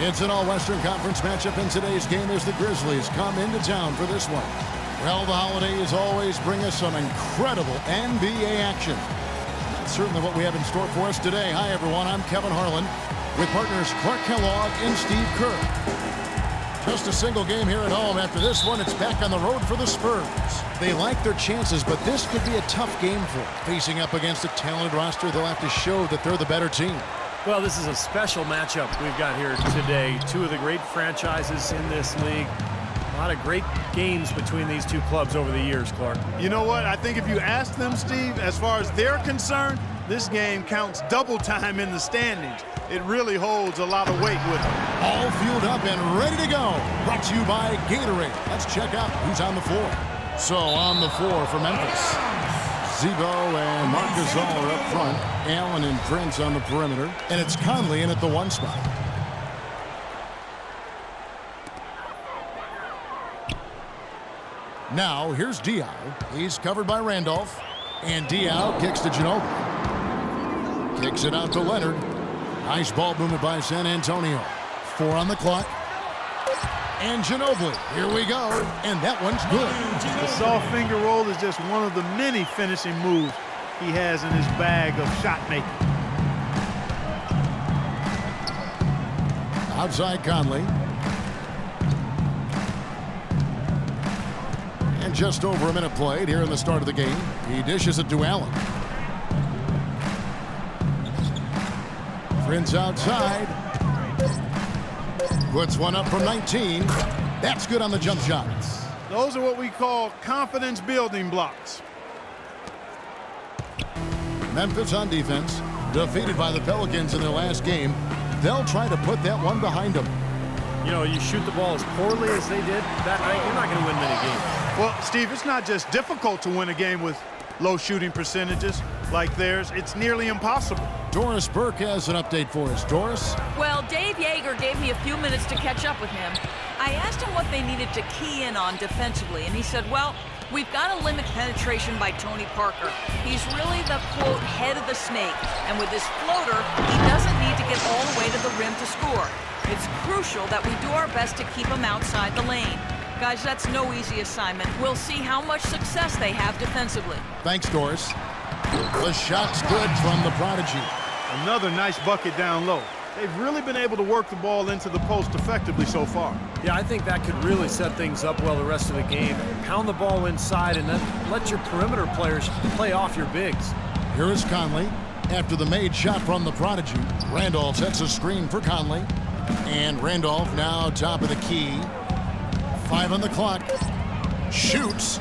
It's an all-Western Conference matchup in today's game as the Grizzlies come into town for this one. Well, the holidays always bring us some incredible NBA action. That's certainly what we have in store for us today. Hi, everyone. I'm Kevin Harlan with partners Clark Kellogg and Steve Kerr. Just a single game here at home. After this one, it's back on the road for the Spurs. They like their chances, but this could be a tough game for them. Facing up against a talented roster, they'll have to show that they're the better team. Well, this is a special matchup we've got here today. Two of the great franchises in this league. A lot of great games between these two clubs over the years, Clark. You know what? I think if you ask them, Steve, as far as they're concerned, this game counts double time in the standings. It really holds a lot of weight with them. All fueled up and ready to go. Brought to you by Gatorade. Let's check out who's on the floor. So on the floor for Memphis, Zebo and Marc Gasol are up front. Allen and Prince on the perimeter. And it's Conley in at the 1 spot. Now here's Diaw. He's covered by Randolph. And Diaw kicks to Ginobili. Kicks it out to Leonard. Nice ball movement by San Antonio. 4 on the clock. And Ginobili, here we go, and that one's good. The soft finger roll is just one of the many finishing moves he has in his bag of shot making. Outside Conley. And just over a minute played here in the start of the game. He dishes it to Allen. Prince outside. Puts one up from 19. That's good on the jump shots. Those are what we call confidence building blocks. Memphis on defense. Defeated by the Pelicans in their last game. They'll try to put that one behind them. You know, you shoot the ball as poorly as they did that night, you're not going to win many games. Well, Steve, it's not just difficult to win a game with low shooting percentages like theirs. It's nearly impossible. Doris Burke has an update for us. Doris? Well, Dave Yeager gave me a few minutes to catch up with him. I asked him what they needed to key in on defensively, and he said, well, we've got to limit penetration by Tony Parker. He's really the, quote, head of the snake, and with his floater, he doesn't need to get all the way to the rim to score. It's crucial that we do our best to keep him outside the lane. Guys, that's no easy assignment. We'll see how much success they have defensively. Thanks, Doris. The shot's good from the Prodigy. Another nice bucket down low. They've really been able to work the ball into the post effectively so far. Yeah, I think that could really set things up well the rest of the game. Pound the ball inside and then let your perimeter players play off your bigs. Here is Conley. After the made shot from the Prodigy, Randolph sets a screen for Conley. And Randolph now top of the key. 5 on the clock. Shoots.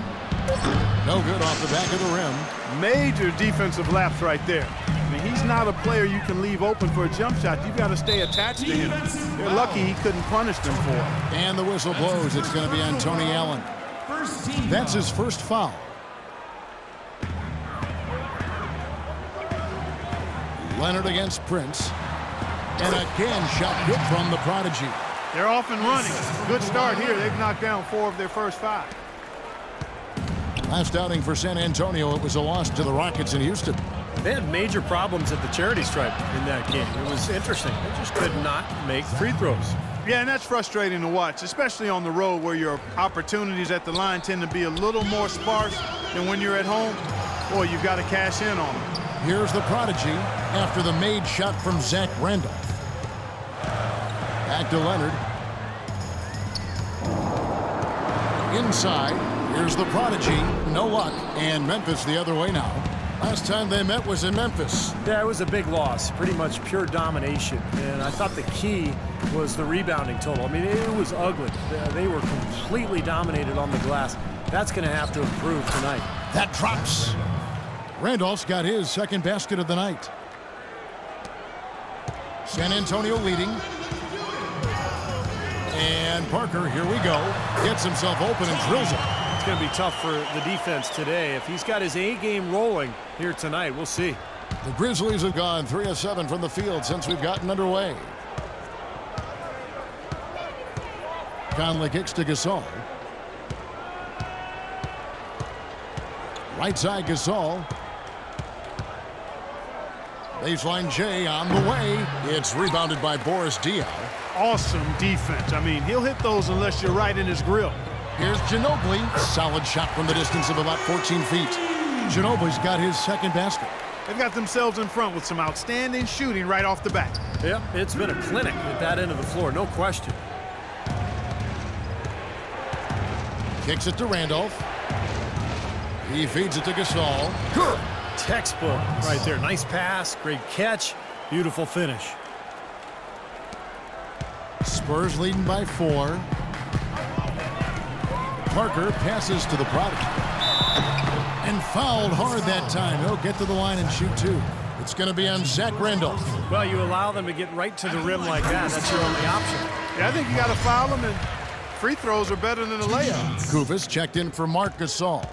No good off the back of the rim. Major defensive lapse right there. I mean, he's not a player you can leave open for a jump shot. You've got to stay attached to him. They're lucky he couldn't punish them for it. And the whistle blows. It's going to be on Tony Allen. That's his first foul. Leonard against Prince. And again, shot good from the Prodigy. They're off and running. Good start here. They've knocked down 4 of their first 5. Last outing for San Antonio, it was a loss to the Rockets in Houston. They had major problems at the charity stripe in that game. It was interesting. They just could not make free throws. Yeah, and that's frustrating to watch, especially on the road where your opportunities at the line tend to be a little more sparse than when you're at home. Boy, you've got to cash in on them. Here's the Prodigy after the made shot from Zach Randolph. Back to Leonard. Inside. Here's the Prodigy. No luck. And Memphis the other way now. Last time they met was in Memphis. Yeah, it was a big loss. Pretty much pure domination. And I thought the key was the rebounding total. I mean, it was ugly. They were completely dominated on the glass. That's going to have to improve tonight. That drops. Randolph's got his second basket of the night. San Antonio leading. And Parker, here we go, gets himself open and drills it. It's going to be tough for the defense today. If he's got his A game rolling here tonight, we'll see. The Grizzlies have gone 3 of 7 from the field since we've gotten underway. Conley kicks to Gasol. Right side Gasol. Baseline J on the way. It's rebounded by Boris Diaw. Awesome defense. I mean, he'll hit those unless you're right in his grill. Here's Ginobili. Solid shot from the distance of about 14 feet. Ginobili's got his second basket. They've got themselves in front with some outstanding shooting right off the bat. Yep, it's been a clinic at that end of the floor, no question. Kicks it to Randolph. He feeds it to Gasol. Good. Textbook right there. Nice pass, great catch, beautiful finish. Spurs leading by 4. Parker passes to the prodigy. And fouled hard that time. He'll get to the line and shoot 2. It's going to be on Zach Randolph. Well, you allow them to get right to the rim like that. That's your only option. Yeah, I think you got to foul them, and free throws are better than a layup. Kufis checked in for Marc Gasol.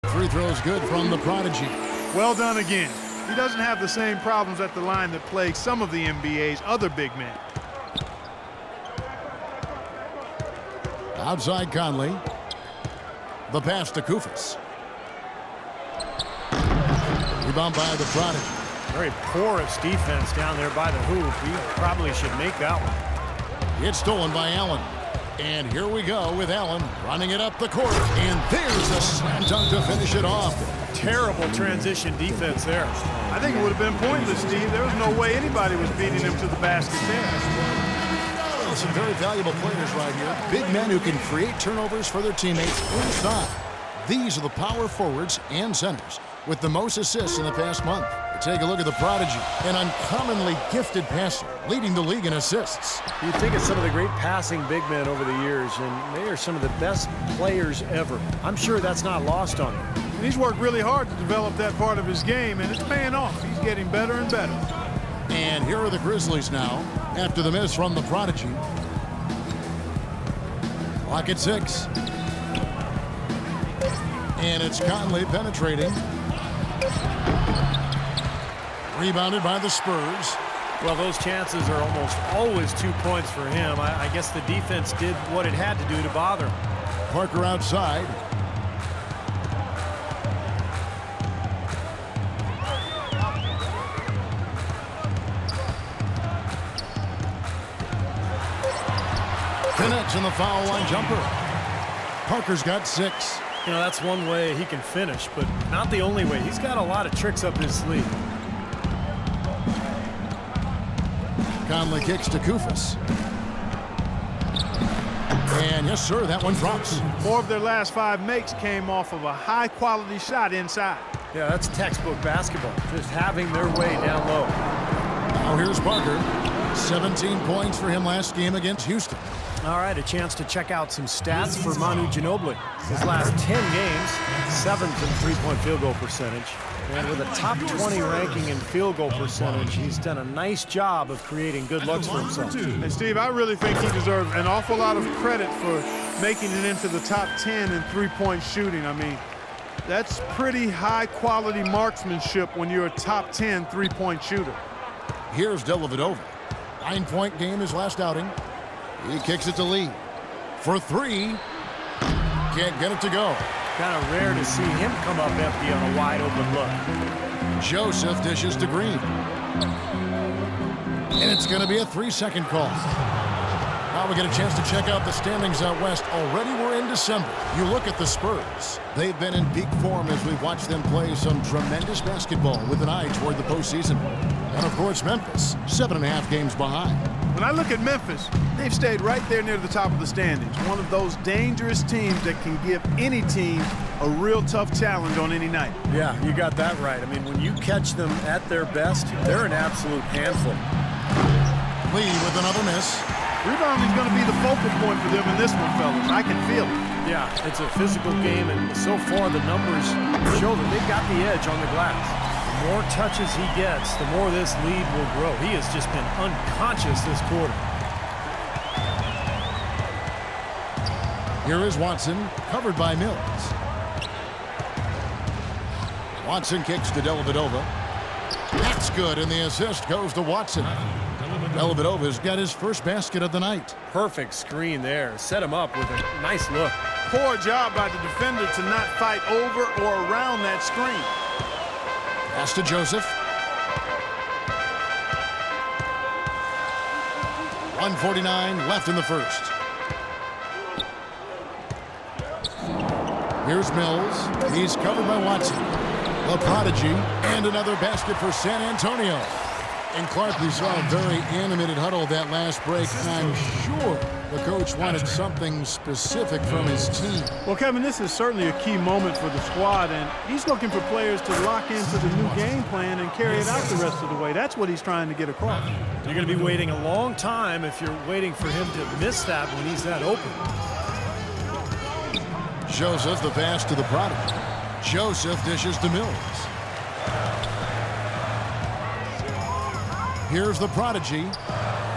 Free throws good from the prodigy. Well done again. He doesn't have the same problems at the line that plague some of the NBA's other big men. Outside Conley. The pass to Kufis. Rebound by the prodigy. Very porous defense down there by the hoop. He probably should make that one. It's stolen by Allen. And here we go with Allen running it up the court. And there's a slam dunk to finish it off. Terrible transition defense there. I think it would have been pointless, Steve. There was no way anybody was beating him to the basket there. Well, some very valuable players right here. Big men who can create turnovers for their teammates inside. These are the power forwards and centers with the most assists in the past month. Take a look at the prodigy, an uncommonly gifted passer, leading the league in assists. You think of some of the great passing big men over the years, and they are some of the best players ever. I'm sure that's not lost on him. And he's worked really hard to develop that part of his game, and it's paying off. He's getting better and better. And here are the Grizzlies now, after the miss from the prodigy. Clock at 6. And it's Conley penetrating. Rebounded by the Spurs. Well, those chances are almost always 2 points for him. I guess the defense did what it had to do to bother him. Parker outside. Connects in the foul line jumper. Parker's got 6. You know, that's one way he can finish, but not the only way. He's got a lot of tricks up his sleeve. Conley kicks to Kufis. And yes, sir, that one drops. 4 of their last 5 makes came off of a high-quality shot inside. Yeah, that's textbook basketball, just having their way down low. Now here's Parker. 17 points for him last game against Houston. All right, a chance to check out some stats for Manu Ginobili. His last 10 games, 7th in three-point field goal percentage. And with a top 20 ranking in field goal percentage, he's done a nice job of creating good looks for himself. And Steve, I really think he deserves an awful lot of credit for making it into the top 10 in three-point shooting. I mean, that's pretty high-quality marksmanship when you're a top 10 three-point shooter. Here's Dellavedova. 9-point game his last outing. He kicks it to Lee. For 3. Can't get it to go. Kind of rare to see him come up empty on a wide-open look. Joseph dishes to Green. And it's going to be a 3-second call. Now we get a chance to check out the standings out west. Already we're in December. You look at the Spurs. They've been in peak form as we've watched them play some tremendous basketball with an eye toward the postseason. And of course, Memphis, 7.5 games behind. When I look at Memphis, they've stayed right there near the top of the standings. One of those dangerous teams that can give any team a real tough challenge on any night. Yeah, you got that right. I mean, when you catch them at their best, they're an absolute handful. Lee with another miss. Rebounding is going to be the focal point for them in this one, fellas. I can feel it. Yeah, it's a physical game, and so far the numbers show that they've got the edge on the glass. The more touches he gets, the more this lead will grow. He has just been unconscious this quarter. Here is Watson, covered by Mills. Watson kicks to Dellavedova. That's good, and the assist goes to Watson. Dellavedova's got his first basket of the night. Perfect screen there. Set him up with a nice look. Poor job by the defender to not fight over or around that screen. Pass to Joseph. 1:49 left in the first. Here's Mills. He's covered by Watson. The prodigy, and another basket for San Antonio. And Clark, we saw a very animated huddle that last break, and I'm sure the coach wanted something specific from his team. Well, Kevin, this is certainly a key moment for the squad, and he's looking for players to lock into the new game plan and carry it out the rest of the way. That's what he's trying to get across. You're going to be waiting a long time if you're waiting for him to miss that when he's that open. Joseph, the pass to the prodigy. Joseph dishes to Mills. Here's the prodigy.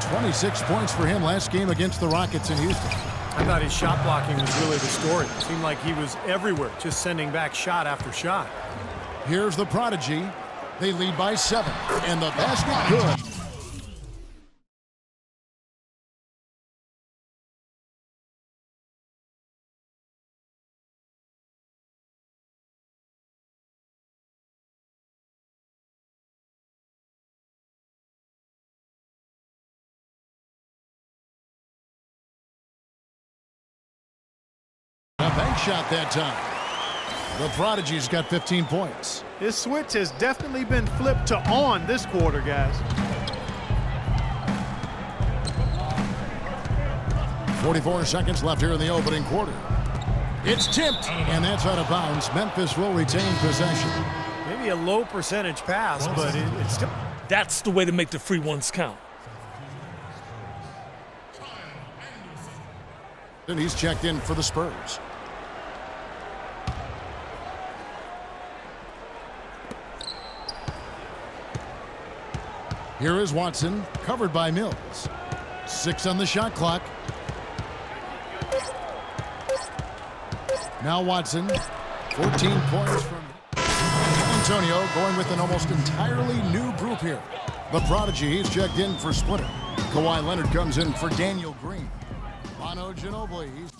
26 points for him last game against the Rockets in Houston. I thought his shot blocking was really the story. It seemed like he was everywhere, just sending back shot after shot. Here's the prodigy. They lead by 7, and the basket good. A bank shot that time. The prodigy's got 15 points. His switch has definitely been flipped to on this quarter, guys. 44 seconds left here in the opening quarter. It's tipped, and that's out of bounds. Memphis will retain possession. Maybe a low percentage pass, but it's still... That's the way to make the free ones count. And he's checked in for the Spurs. Here is Watson, covered by Mills. 6 on the shot clock. Now Watson, 14 points from Antonio, going with an almost entirely new group here. The prodigy, he's checked in for Splitter. Kawhi Leonard comes in for Daniel Green. Manu Ginobili, he's